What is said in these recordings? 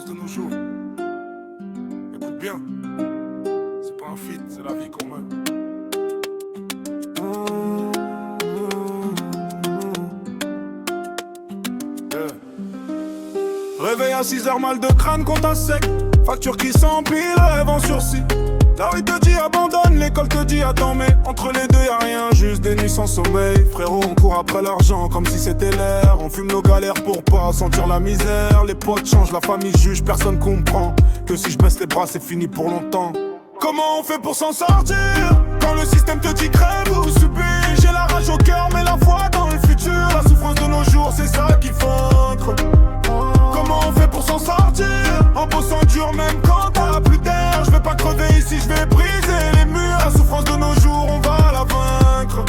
souffrance de nos jours. Écoute bien, c'est pas un feat, c'est la vie qu'on meurt. Réveil à 6h, mal de crâne, compte à sec. Facture qui s'empile, rêve en sursis. La rue te dit abandonne, l'école te dit attends, mais entre les deux y'a rien, juste des nuits sans sommeil. Frérot, on court après l'argent comme si c'était l'air. On fume nos galères pour pas sentir la misère. Les potes changent, la famille juge, personne comprend que si je baisse les bras c'est fini pour longtemps. Comment on fait pour s'en sortir quand le système te dit crève ou subis? J'ai la rage au cœur mais la foi dans le futur. La souffrance de nos jours c'est ça qu'il faut vaincre. Comment on fait pour s'en sortir en bossant dur même quand t'as plus d'air? Je vais pas crever ici, je vais briser les murs. La souffrance de nos jours, on va la vaincre.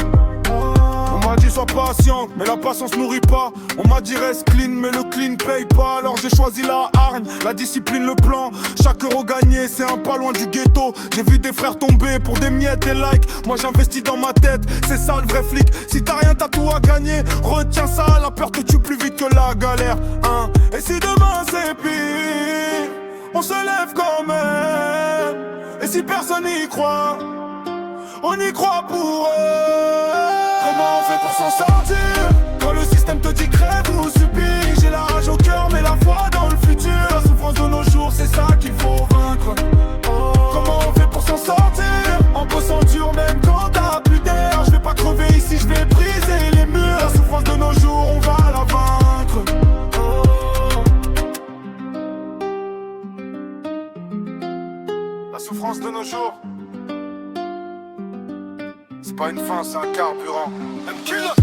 On m'a dit sois patient, mais la patience nourrit pas. On m'a dit reste clean, mais le clean paye pas. Alors j'ai choisi la hargne, la discipline, le plan. Chaque euro gagné, c'est un pas loin du ghetto. J'ai vu des frères tomber pour des miettes et likes. Moi j'investis dans ma tête, c'est ça le vrai flic. Si t'as rien, t'as tout à gagner. Retiens ça, la peur te tue plus vite que la galère, hein. Et si demain c'est pire, on se lève quand même. Et si personne n'y croit, on y croit pour eux. Comment on fait pour s'en sortir quand le système te dit crève ou subis? J'ai la rage au cœur mais la foi dans le futur. La souffrance de nos jours c'est ça qu'il faut vaincre. Comment on fait pour s'en sortir en bossant dur même quand t'as plus d'air? Je vais pas crever ici, je vais briser les murs. La souffrance de nos jours on va la vaincre. La souffrance de nos jours, c'est pas une fin, c'est un carburant. M-Killer.